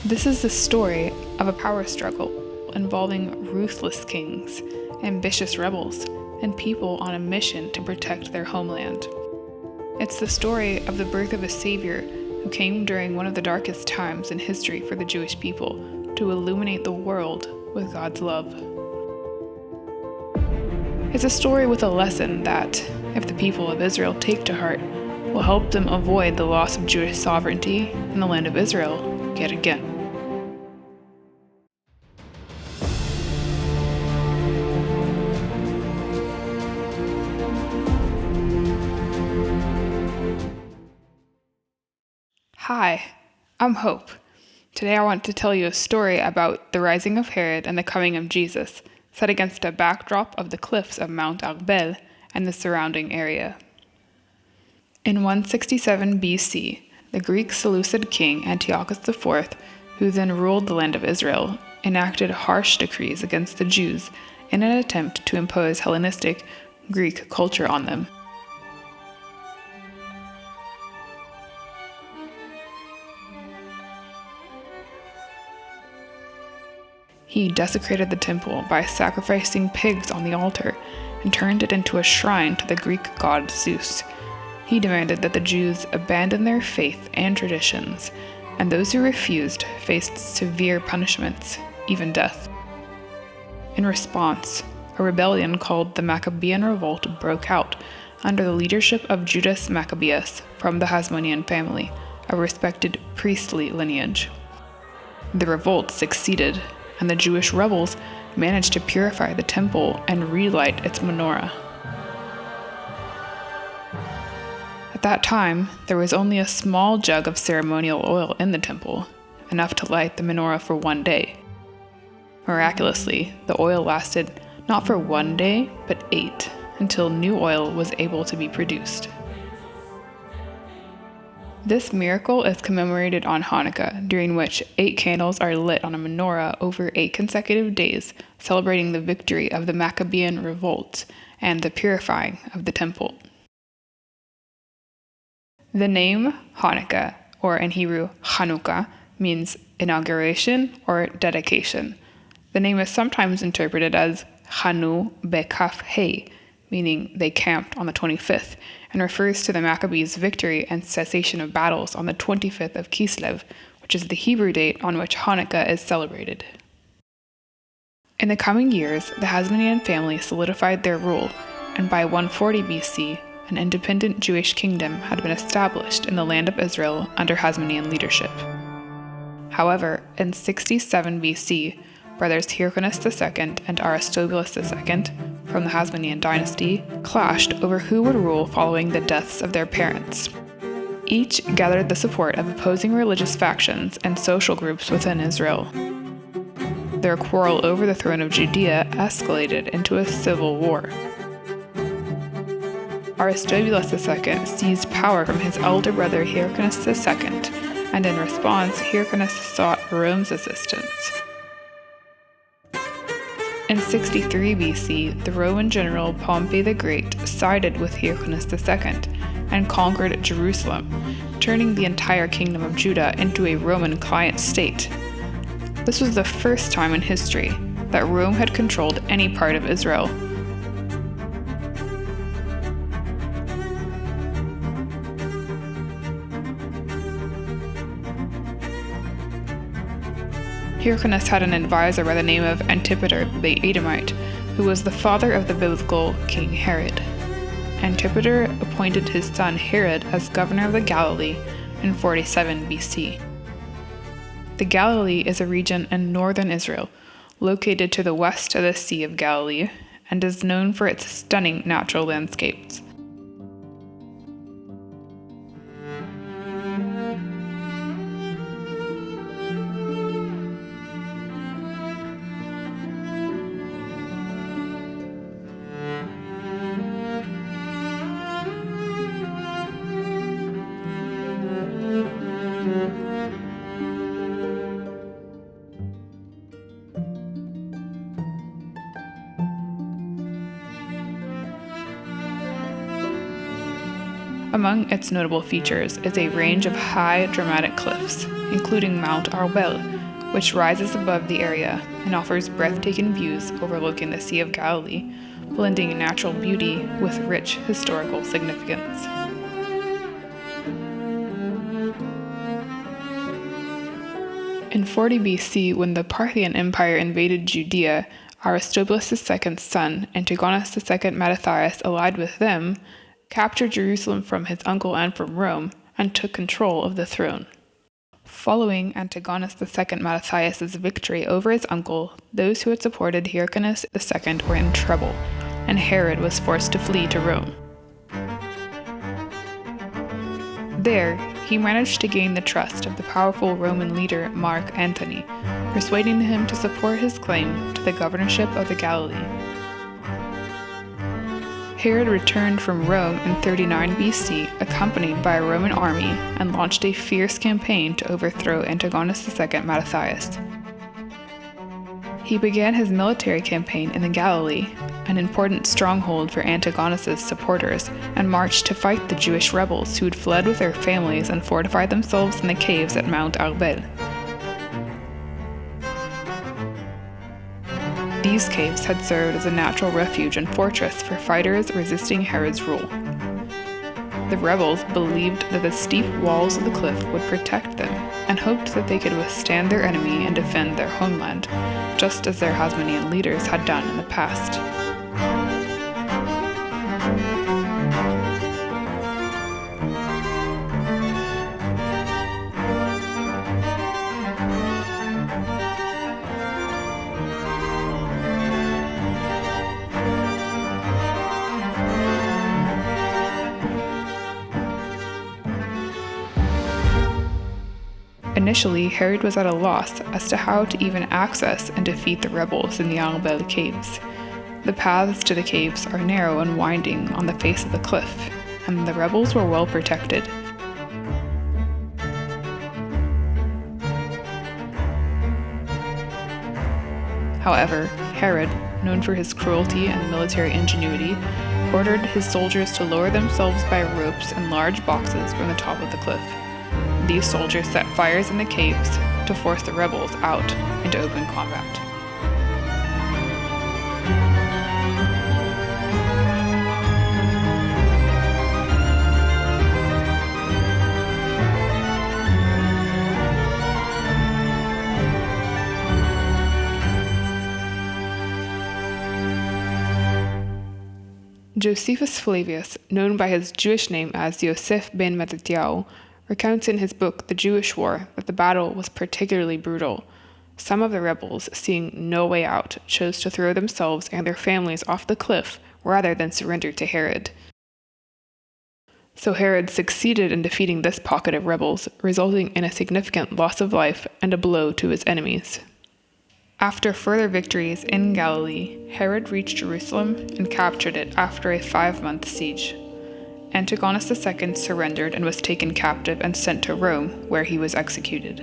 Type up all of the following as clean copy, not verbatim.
This is the story of a power struggle involving ruthless kings, ambitious rebels, and people on a mission to protect their homeland. It's the story of the birth of a Saviour who came during one of the darkest times in history for the Jewish people to illuminate the world with God's love. It's a story with a lesson that, if the people of Israel take to heart, will help them avoid the loss of Jewish sovereignty in the land of Israel yet again. Hi, I'm Hope. Today I want to tell you a story about the rising of Herod and the coming of Jesus, set against a backdrop of the cliffs of Mount Arbel and the surrounding area. In 167 BC, the Greek Seleucid king Antiochus IV, who then ruled the land of Israel, enacted harsh decrees against the Jews in an attempt to impose Hellenistic Greek culture on them. He desecrated the temple by sacrificing pigs on the altar and turned it into a shrine to the Greek god Zeus. He demanded that the Jews abandon their faith and traditions, and those who refused faced severe punishments, even death. In response, a rebellion called the Maccabean Revolt broke out under the leadership of Judas Maccabeus from the Hasmonean family, a respected priestly lineage. The revolt succeeded, and the Jewish rebels managed to purify the temple and relight its menorah. At that time, there was only a small jug of ceremonial oil in the temple, enough to light the menorah for one day. Miraculously, the oil lasted not for 1 day, but 8, until new oil was able to be produced. This miracle is commemorated on Hanukkah, during which 8 candles are lit on a menorah over 8 consecutive days, celebrating the victory of the Maccabean revolt and the purifying of the temple. The name Hanukkah, or in Hebrew Chanukah, means inauguration or dedication. The name is sometimes interpreted as Chanu Bekaf Hei, meaning they camped on the 25th, and refers to the Maccabees' victory and cessation of battles on the 25th of Kislev, which is the Hebrew date on which Hanukkah is celebrated. In the coming years, the Hasmonean family solidified their rule, and by 140 BC, an independent Jewish kingdom had been established in the land of Israel under Hasmonean leadership. However, in 67 BC, brothers Hyrcanus II and Aristobulus II, from the Hasmonean dynasty, clashed over who would rule following the deaths of their parents. Each gathered the support of opposing religious factions and social groups within Israel. Their quarrel over the throne of Judea escalated into a civil war. Aristobulus II seized power from his elder brother Hyrcanus II, and in response, Hyrcanus sought Rome's assistance. In 63 BC, the Roman general Pompey the Great sided with Hyrcanus II and conquered Jerusalem, turning the entire kingdom of Judah into a Roman client state. This was the first time in history that Rome had controlled any part of Israel. Hyrcanus had an advisor by the name of Antipater the Edomite, who was the father of the biblical King Herod. Antipater appointed his son Herod as governor of the Galilee in 47 BC. The Galilee is a region in northern Israel, located to the west of the Sea of Galilee, and is known for its stunning natural landscapes. Among its notable features is a range of high, dramatic cliffs, including Mount Arbel, which rises above the area and offers breathtaking views overlooking the Sea of Galilee, blending natural beauty with rich historical significance. In 40 BC, when the Parthian Empire invaded Judea, Aristobulus II's son, Antigonus II Mattathias, allied with them, captured Jerusalem from his uncle and from Rome, and took control of the throne. Following Antigonus II Mattathias' victory over his uncle, those who had supported Hyrcanus II were in trouble, and Herod was forced to flee to Rome. There, he managed to gain the trust of the powerful Roman leader Mark Antony, persuading him to support his claim to the governorship of the Galilee. Herod returned from Rome in 39 BC, accompanied by a Roman army, and launched a fierce campaign to overthrow Antigonus II Mattathias. He began his military campaign in the Galilee, an important stronghold for Antigonus's supporters, and marched to fight the Jewish rebels who had fled with their families and fortified themselves in the caves at Mount Arbel. These caves had served as a natural refuge and fortress for fighters resisting Herod's rule. The rebels believed that the steep walls of the cliff would protect them, and hoped that they could withstand their enemy and defend their homeland, just as their Hasmonean leaders had done in the past. Initially, Herod was at a loss as to how to even access and defeat the rebels in the Arbel caves. The paths to the caves are narrow and winding on the face of the cliff, and the rebels were well protected. However, Herod, known for his cruelty and military ingenuity, ordered his soldiers to lower themselves by ropes and large boxes from the top of the cliff. These soldiers set fires in the caves to force the rebels out into open combat. Josephus Flavius, known by his Jewish name as Yosef ben Mattatyahu, recounts in his book The Jewish War that the battle was particularly brutal. Some of the rebels, seeing no way out, chose to throw themselves and their families off the cliff rather than surrender to Herod. So Herod succeeded in defeating this pocket of rebels, resulting in a significant loss of life and a blow to his enemies. After further victories in Galilee, Herod reached Jerusalem and captured it after a 5-month siege. Antigonus II surrendered and was taken captive and sent to Rome, where he was executed.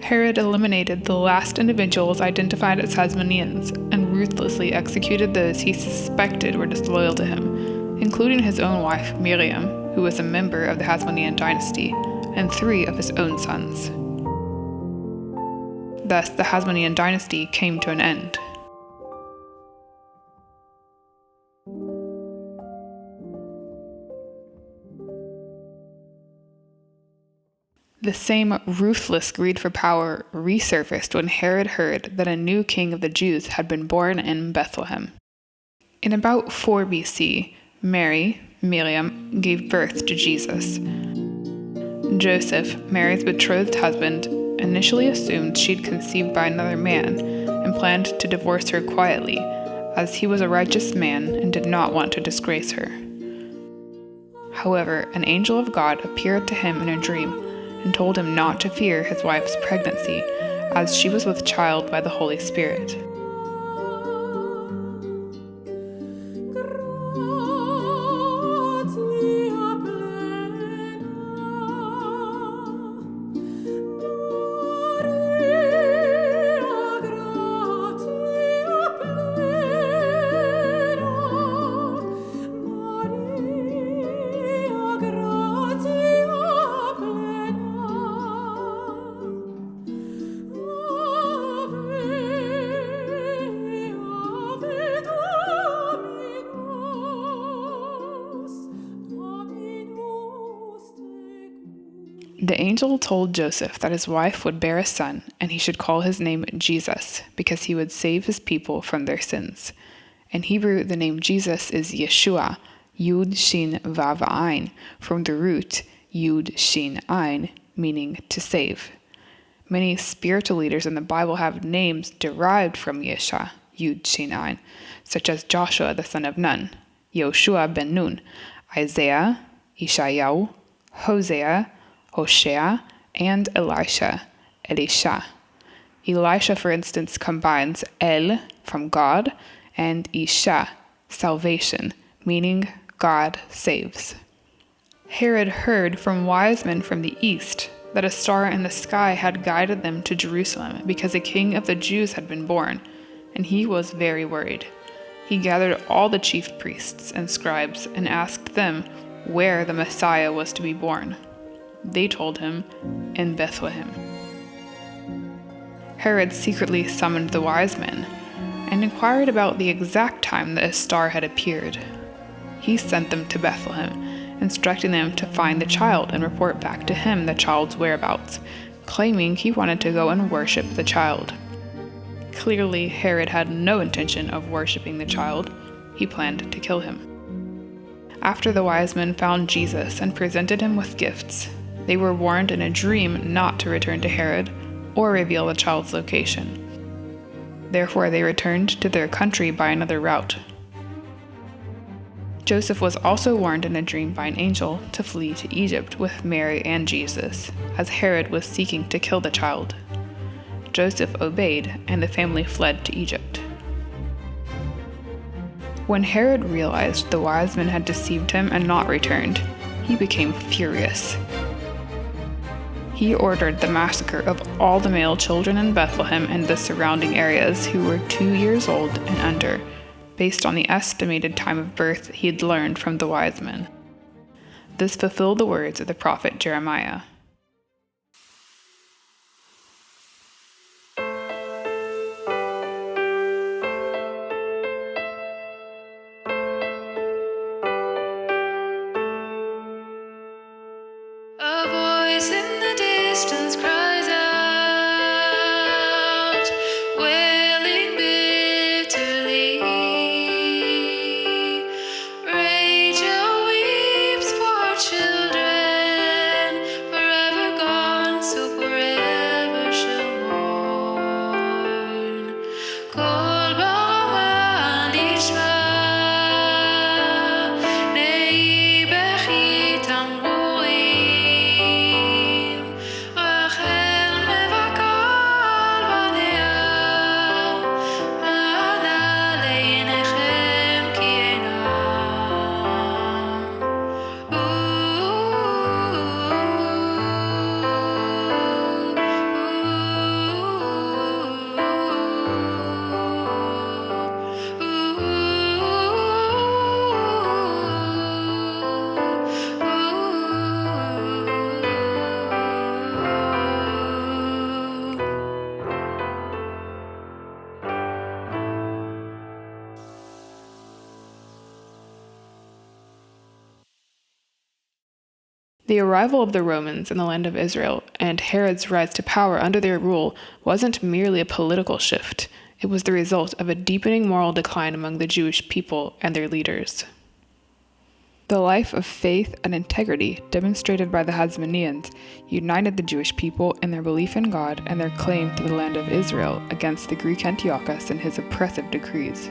Herod eliminated the last individuals identified as Hasmoneans and ruthlessly executed those he suspected were disloyal to him, including his own wife, Miriam, who was a member of the Hasmonean dynasty, and 3 of his own sons. Thus, the Hasmonean dynasty came to an end. The same ruthless greed for power resurfaced when Herod heard that a new king of the Jews had been born in Bethlehem. In about 4 BC, Mary, Miriam, gave birth to Jesus. Joseph, Mary's betrothed husband, initially assumed she'd conceived by another man and planned to divorce her quietly, as he was a righteous man and did not want to disgrace her. However, an angel of God appeared to him in a dream and told him not to fear his wife's pregnancy, as she was with child by the Holy Spirit. The angel told Joseph that his wife would bear a son, and he should call his name Jesus, because he would save his people from their sins. In Hebrew, the name Jesus is Yeshua, Yud Shin Vav Ayin, from the root Yud Shin Ayin, meaning to save. Many spiritual leaders in the Bible have names derived from Yesha, Yud Shin Ayin, such as Joshua the son of Nun, Yoshua ben Nun, Isaiah, Ishayahu, Hosea, Hoshea, and Elisha. Elisha, for instance, combines El, from God, and Isha, salvation, meaning God saves. Herod heard from wise men from the east that a star in the sky had guided them to Jerusalem because a king of the Jews had been born, and he was very worried. He gathered all the chief priests and scribes and asked them where the Messiah was to be born. They told him, in Bethlehem. Herod secretly summoned the wise men and inquired about the exact time that a star had appeared. He sent them to Bethlehem, instructing them to find the child and report back to him the child's whereabouts, claiming he wanted to go and worship the child. Clearly, Herod had no intention of worshiping the child. He planned to kill him. After the wise men found Jesus and presented him with gifts, they were warned in a dream not to return to Herod or reveal the child's location. Therefore, they returned to their country by another route. Joseph was also warned in a dream by an angel to flee to Egypt with Mary and Jesus, as Herod was seeking to kill the child. Joseph obeyed, and the family fled to Egypt. When Herod realized the wise men had deceived him and not returned, he became furious. He ordered the massacre of all the male children in Bethlehem and the surrounding areas who were 2 years old and under, based on the estimated time of birth he had learned from the wise men. This fulfilled the words of the prophet Jeremiah. A voice in the distance cries out, wailing bitterly. Rachel weeps for children, forever gone, so forever she'll mourn. Kol BaRamah Nishma, nei bechi tamburim. Rachel מבכה בניה, מעלה לעיניכם כי The arrival of the Romans in the land of Israel and Herod's rise to power under their rule wasn't merely a political shift. It was the result of a deepening moral decline among the Jewish people and their leaders. The life of faith and integrity demonstrated by the Hasmoneans united the Jewish people in their belief in God and their claim to the land of Israel against the Greek Antiochus and his oppressive decrees.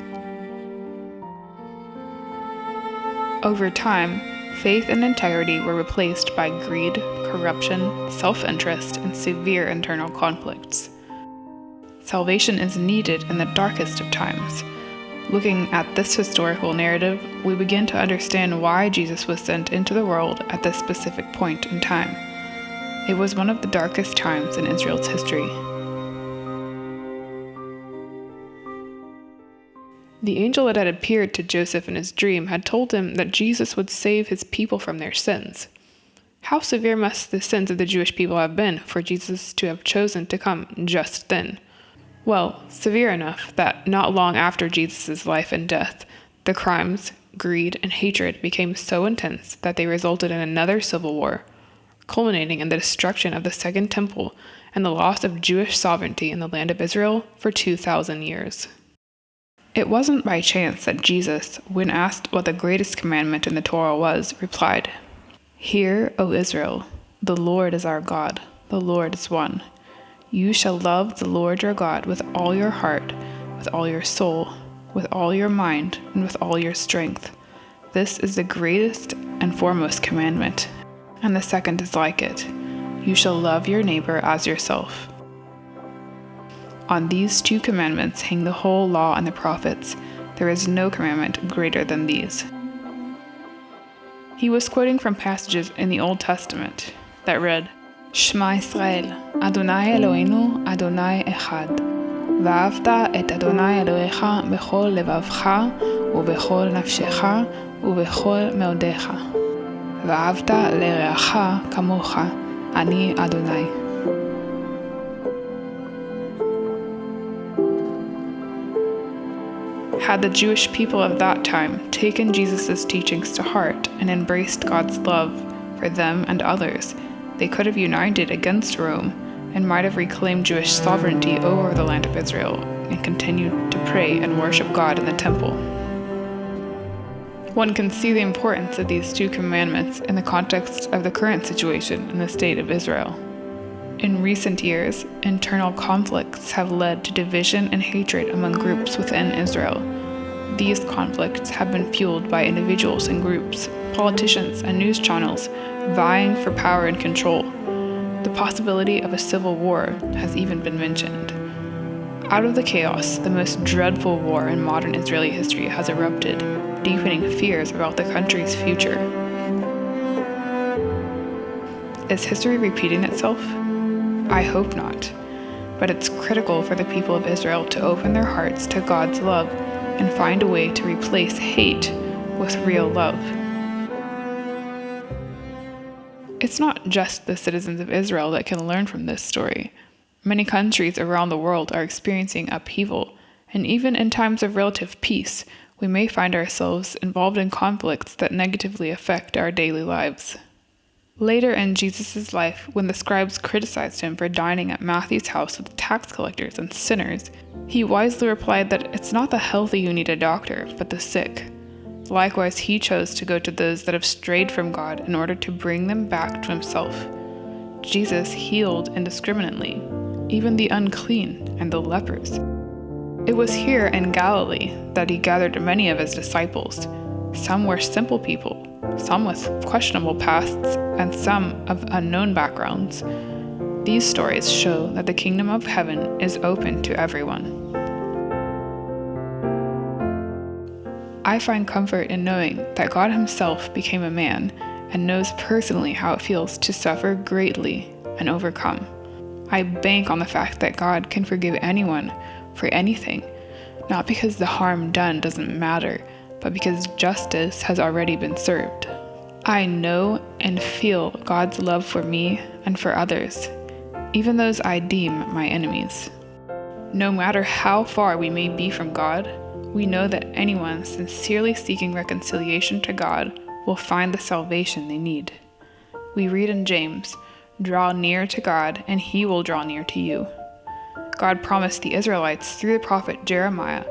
Over time, faith and integrity were replaced by greed, corruption, self-interest, and severe internal conflicts. Salvation is needed in the darkest of times. Looking at this historical narrative, we begin to understand why Jesus was sent into the world at this specific point in time. It was one of the darkest times in Israel's history. The angel that had appeared to Joseph in his dream had told him that Jesus would save his people from their sins. How severe must the sins of the Jewish people have been for Jesus to have chosen to come just then? Well, severe enough that not long after Jesus' life and death, the crimes, greed, and hatred became so intense that they resulted in another civil war, culminating in the destruction of the Second Temple and the loss of Jewish sovereignty in the land of Israel for 2,000 years. It wasn't by chance that Jesus, when asked what the greatest commandment in the Torah was, replied, "Hear, O Israel, the Lord is our God, the Lord is one. You shall love the Lord your God with all your heart, with all your soul, with all your mind, and with all your strength. This is the greatest and foremost commandment, and the second is like it. You shall love your neighbor as yourself." On these two commandments hang the whole law and the prophets. There is no commandment greater than these. He was quoting from passages in the Old Testament that read, "Shema Israel, Adonai Eloheinu, Adonai Echad. V'ahavta et Adonai Elohecha bechol levavcha, ubechol nafshecha, ubechol meodecha. V'ahavta lereacha kamocha, ani Adonai." Had the Jewish people of that time taken Jesus' teachings to heart and embraced God's love for them and others, they could have united against Rome and might have reclaimed Jewish sovereignty over the land of Israel and continued to pray and worship God in the temple. One can see the importance of these two commandments in the context of the current situation in the state of Israel. In recent years, internal conflicts have led to division and hatred among groups within Israel. These conflicts have been fueled by individuals and groups, politicians and news channels vying for power and control. The possibility of a civil war has even been mentioned. Out of the chaos, the most dreadful war in modern Israeli history has erupted, deepening fears about the country's future. Is history repeating itself? I hope not, but it's critical for the people of Israel to open their hearts to God's love and find a way to replace hate with real love. It's not just the citizens of Israel that can learn from this story. Many countries around the world are experiencing upheaval, and even in times of relative peace, we may find ourselves involved in conflicts that negatively affect our daily lives. Later in Jesus' life, when the scribes criticized him for dining at Matthew's house with tax collectors and sinners, he wisely replied that it's not the healthy who need a doctor, but the sick. Likewise, he chose to go to those that have strayed from God in order to bring them back to himself. Jesus healed indiscriminately, even the unclean and the lepers. It was here in Galilee that he gathered many of his disciples. Some were simple people, some with questionable pasts, and some of unknown backgrounds. These stories show that the kingdom of heaven is open to everyone. I find comfort in knowing that God himself became a man and knows personally how it feels to suffer greatly and overcome. I bank on the fact that God can forgive anyone for anything, not because the harm done doesn't matter, but because justice has already been served. I know and feel God's love for me and for others, even those I deem my enemies. No matter how far we may be from God, we know that anyone sincerely seeking reconciliation to God will find the salvation they need. We read in James, "Draw near to God, and he will draw near to you." God promised the Israelites through the prophet Jeremiah,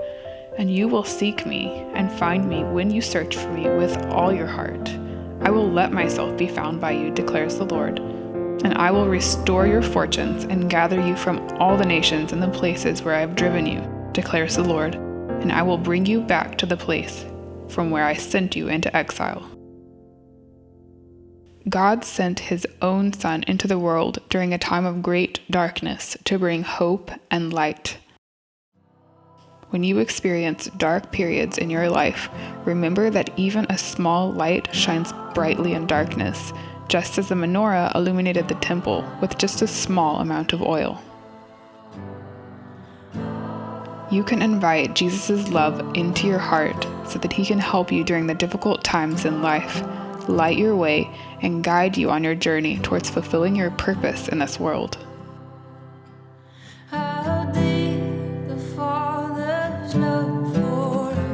"And you will seek me and find me when you search for me with all your heart. I will let myself be found by you, declares the Lord. And I will restore your fortunes and gather you from all the nations and the places where I have driven you, declares the Lord. And I will bring you back to the place from where I sent you into exile." God sent his own Son into the world during a time of great darkness to bring hope and light. When you experience dark periods in your life, remember that even a small light shines brightly in darkness, just as the menorah illuminated the temple with just a small amount of oil. You can invite Jesus' love into your heart so that he can help you during the difficult times in life, light your way, and guide you on your journey towards fulfilling your purpose in this world. How deep the Father's love for us,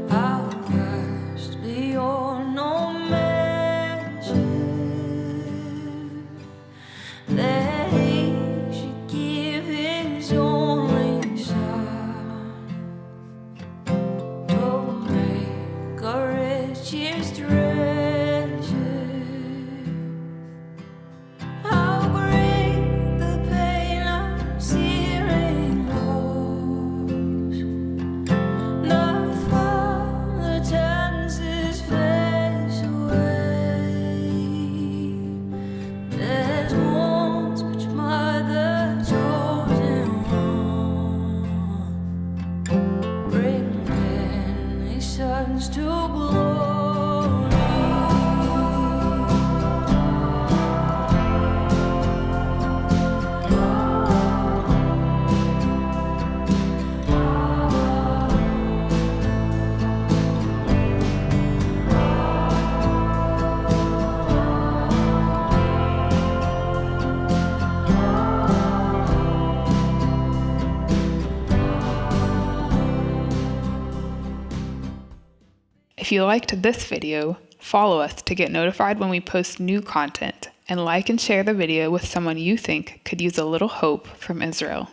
how vast beyond all measure. If you liked this video, follow us to get notified when we post new content, and like and share the video with someone you think could use a little hope from Israel.